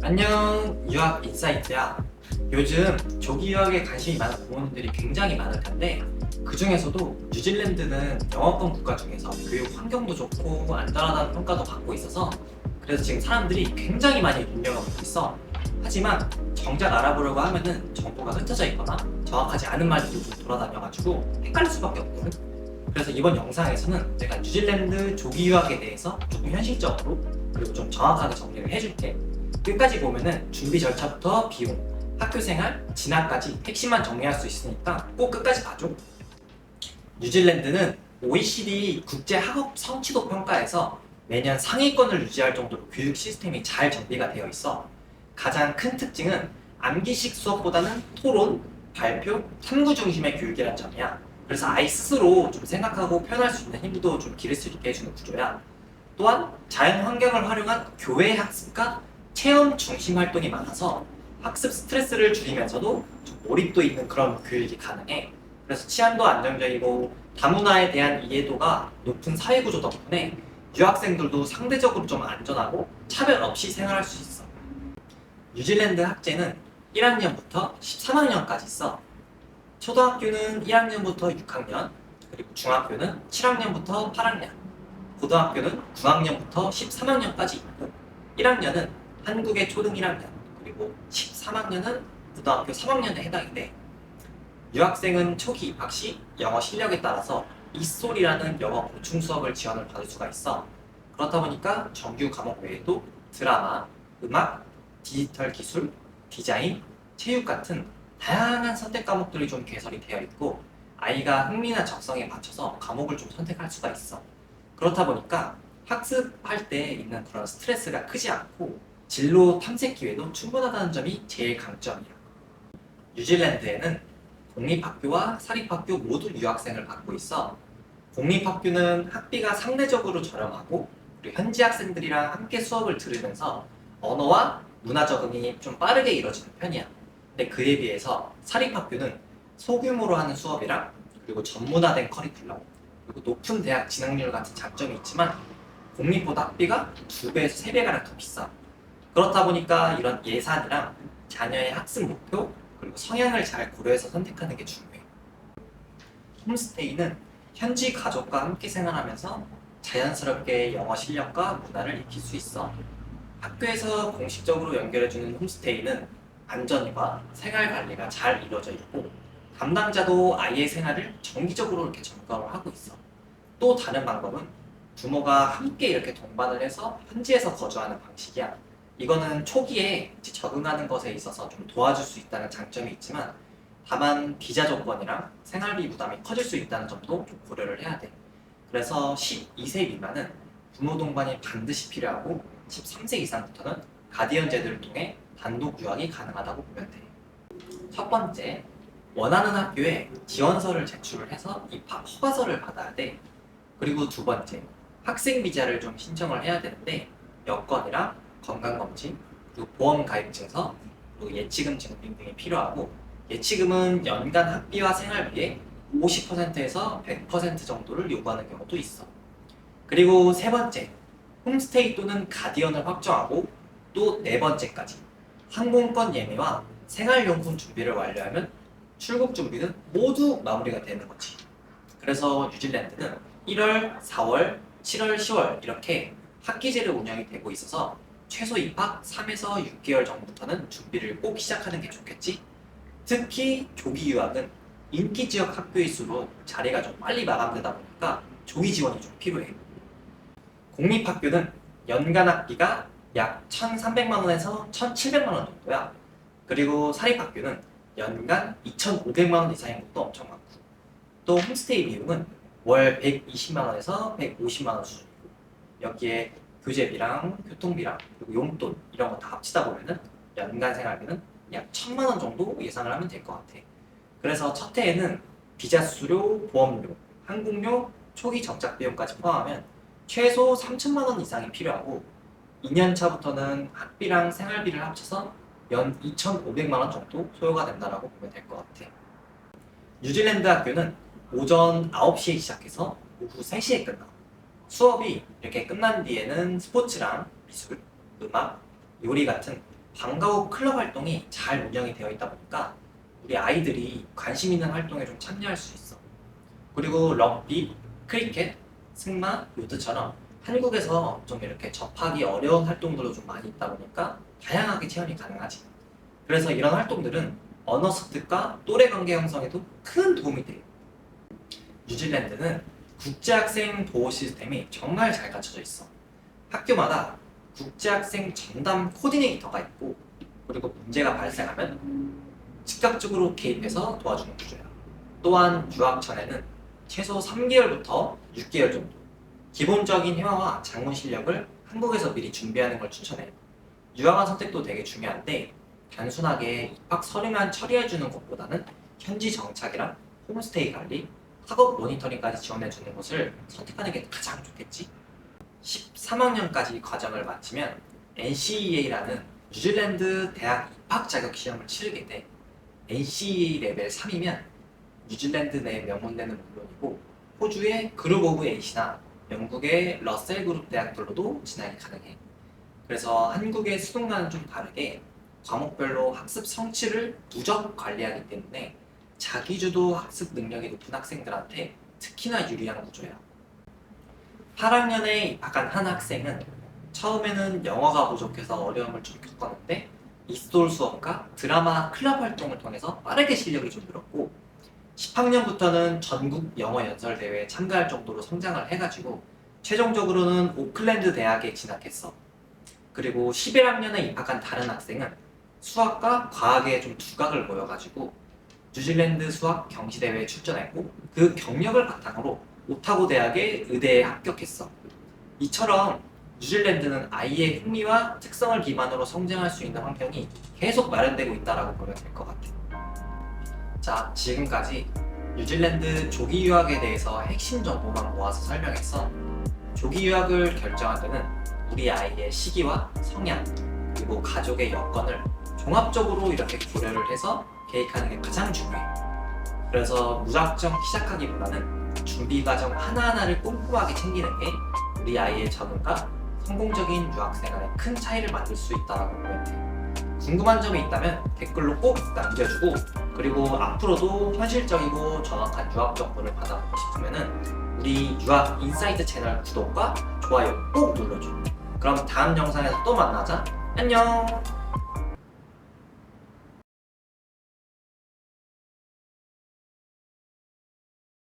안녕, 유학 인사이트야. 요즘 조기 유학에 관심이 많은 부모님들이 굉장히 많을 텐데 그 중에서도 뉴질랜드는 영어권 국가 중에서 교육 환경도 좋고 안전하다는 평가도 받고 있어서 그래서 지금 사람들이 굉장히 많이 눈여겨보고 있어. 하지만 정작 알아보려고 하면은 정보가 흩어져 있거나 정확하지 않은 말들이 좀 돌아다녀가지고 헷갈릴 수밖에 없거든. 그래서 이번 영상에서는 내가 뉴질랜드 조기 유학에 대해서 조금 현실적으로 그리고 좀 정확하게 정리를 해줄게. 끝까지 보면은 준비 절차부터 비용, 학교 생활, 진학까지 핵심만 정리할 수 있으니까 꼭 끝까지 봐줘. 뉴질랜드는 OECD 국제 학업 성취도 평가에서 매년 상위권을 유지할 정도로 교육 시스템이 잘 정비가 되어 있어. 가장 큰 특징은 암기식 수업보다는 토론, 발표, 탐구 중심의 교육이란 점이야. 그래서 아이 스스로 좀 생각하고 표현할 수 있는 힘도 좀 기를 수 있게 해주는 구조야. 또한 자연 환경을 활용한 교외 학습과 체험 중심 활동이 많아서 학습 스트레스를 줄이면서도 좀 몰입도 있는 그런 교육이 가능해. 그래서 치안도 안정적이고 다문화에 대한 이해도가 높은 사회구조 덕분에 유학생들도 상대적으로 좀 안전하고 차별 없이 생활할 수 있어. 뉴질랜드 학제는 1학년부터 13학년까지 써. 초등학교는 1학년부터 6학년, 그리고 중학교는 7학년부터 8학년, 고등학교는 9학년부터 13학년까지 있고 1학년은 한국의 초등 1학년, 그리고 13학년은 고등학교 3학년에 해당이 돼. 유학생은 초기 입학 시 영어 실력에 따라서 이솔이라는 영어 보충 수업을 지원을 받을 수가 있어. 그렇다 보니까 정규 과목 외에도 드라마, 음악, 디지털 기술, 디자인, 체육 같은 다양한 선택 과목들이 좀 개설이 되어 있고 아이가 흥미나 적성에 맞춰서 과목을 좀 선택할 수가 있어. 그렇다 보니까 학습할 때 있는 그런 스트레스가 크지 않고 진로 탐색 기회도 충분하다는 점이 제일 강점이야. 뉴질랜드에는 공립학교와 사립학교 모두 유학생을 받고 있어. 공립학교는 학비가 상대적으로 저렴하고 그리고 현지 학생들이랑 함께 수업을 들으면서 언어와 문화 적응이 좀 빠르게 이루어지는 편이야. 근데 그에 비해서 사립학교는 소규모로 하는 수업이랑 그리고 전문화된 커리큘럼 그리고 높은 대학 진학률 같은 장점이 있지만 공립보다 학비가 2배에서 3배가량 더 비싸. 그렇다 보니까 이런 예산이랑 자녀의 학습 목표 그리고 성향을 잘 고려해서 선택하는 게 중요해. 홈스테이는 현지 가족과 함께 생활하면서 자연스럽게 영어 실력과 문화를 익힐 수 있어. 학교에서 공식적으로 연결해주는 홈스테이는 안전과 생활 관리가 잘 이루어져 있고 담당자도 아이의 생활을 정기적으로 이렇게 점검을 하고 있어. 또 다른 방법은 부모가 함께 이렇게 동반을 해서 현지에서 거주하는 방식이야. 이거는 초기에 적응하는 것에 있어서 좀 도와줄 수 있다는 장점이 있지만 다만 비자 조건이랑 생활비 부담이 커질 수 있다는 점도 좀 고려를 해야 돼. 그래서 12세 미만은 부모 동반이 반드시 필요하고 13세 이상부터는 가디언 제도를 통해 단독 유학이 가능하다고 보면 돼. 첫 번째, 원하는 학교에 지원서를 제출을 해서 입학 허가서를 받아야 돼. 그리고 두 번째, 학생 비자를 좀 신청을 해야 되는데 여권이랑 건강검진, 그리고 보험가입증서, 그리고 예치금 증빙 등이 필요하고 예치금은 연간 학비와 생활비의 50%에서 100% 정도를 요구하는 경우도 있어. 그리고 세 번째, 홈스테이 또는 가디언을 확정하고 또 네 번째까지 항공권 예매와 생활용품 준비를 완료하면 출국 준비는 모두 마무리가 되는 거지. 그래서 뉴질랜드는 1월, 4월, 7월, 10월 이렇게 학기제를 운영이 되고 있어서 최소 입학 3에서 6개월 전부터는 준비를 꼭 시작하는 게 좋겠지? 특히 조기 유학은 인기 지역 학교일수록 자리가 좀 빨리 마감되다 보니까 조기 지원이 좀 필요해. 공립학교는 연간 학비가 약 1,300만 원에서 1,700만 원 정도야. 그리고 사립학교는 연간 2,500만 원 이상인 것도 엄청 많고 또 홈스테이 비용은 월 120만 원에서 150만 원 수준이고 여기에 교재비랑 교통비랑 그리고 용돈 이런 거 다 합치다 보면은 연간 생활비는 약 1,000만 원 정도 예상을 하면 될 것 같아. 그래서 첫 해에는 비자 수수료, 보험료, 항공료, 초기 정착 비용까지 포함하면 최소 3천만 원 이상이 필요하고 2년 차부터는 학비랑 생활비를 합쳐서 연 2,500만 원 정도 소요가 된다라고 보면 될 것 같아. 뉴질랜드 학교는 오전 9시에 시작해서 오후 3시에 끝나. 수업이 이렇게 끝난 뒤에는 스포츠랑 미술, 음악, 요리 같은 방과 후 클럽 활동이 잘 운영이 되어 있다 보니까 우리 아이들이 관심 있는 활동에 좀 참여할 수 있어. 그리고 럭비, 크리켓, 승마, 요트처럼 한국에서 좀 이렇게 접하기 어려운 활동들도 좀 많이 있다 보니까 다양하게 체험이 가능하지. 그래서 이런 활동들은 언어 습득과 또래 관계 형성에도 큰 도움이 돼요. 뉴질랜드는 국제학생 보호 시스템이 정말 잘 갖춰져 있어. 학교마다 국제학생 전담 코디네이터가 있고, 그리고 문제가 발생하면 즉각적으로 개입해서 도와주는 구조야. 또한 유학 전에는 최소 3개월부터 6개월 정도 기본적인 회화와 작문 실력을 한국에서 미리 준비하는 걸 추천해. 유학원 선택도 되게 중요한데 단순하게 입학 서류만 처리해주는 것보다는 현지 정착이랑 홈스테이 관리, 학업 모니터링까지 지원해주는 곳을 선택하는 게 가장 좋겠지. 13학년까지 과정을 마치면 NCEA라는 뉴질랜드 대학 입학 자격 시험을 치르게 돼. NCEA 레벨 3이면 뉴질랜드 내 명문대는 물론이고 호주의 그룹 오브 에잇이나 영국의 러셀 그룹 대학들로도 진학이 가능해. 그래서 한국의 수능과는 좀 다르게 과목별로 학습 성취를 누적 관리하기 때문에 자기주도 학습 능력이 높은 학생들한테 특히나 유리한 구조야. 8학년에 입학한 한 학생은 처음에는 영어가 부족해서 어려움을 좀 겪었는데 이스톨 수업과 드라마 클럽 활동을 통해서 빠르게 실력이 좀 늘었고 10학년부터는 전국 영어 연설 대회에 참가할 정도로 성장을 해가지고 최종적으로는 오클랜드 대학에 진학했어. 그리고 11학년에 입학한 다른 학생은 수학과 과학에 좀 두각을 보여가지고 뉴질랜드 수학 경시대회에 출전했고 그 경력을 바탕으로 오타고 대학의 의대에 합격했어. 이처럼 뉴질랜드는 아이의 흥미와 특성을 기반으로 성장할 수 있는 환경이 계속 마련되고 있다고 보면 될 것 같아. 자, 지금까지 뉴질랜드 조기 유학에 대해서 핵심 정보만 모아서 설명했어. 조기 유학을 결정할 때는 우리 아이의 시기와 성향, 그리고 가족의 여건을 종합적으로 이렇게 고려를 해서 계획하는 게 가장 중요해. 그래서 무작정 시작하기보다는 준비 과정 하나하나를 꼼꼼하게 챙기는 게 우리 아이의 적응과 성공적인 유학 생활에 큰 차이를 만들 수 있다고 보면 돼. 궁금한 점이 있다면 댓글로 꼭 남겨주고, 그리고 앞으로도 현실적이고 정확한 유학 정보를 받아보고 싶으면 우리 유학 인사이트 채널 구독과 좋아요 꼭 눌러줘. 그럼 다음 영상에서 또 만나자. 안녕.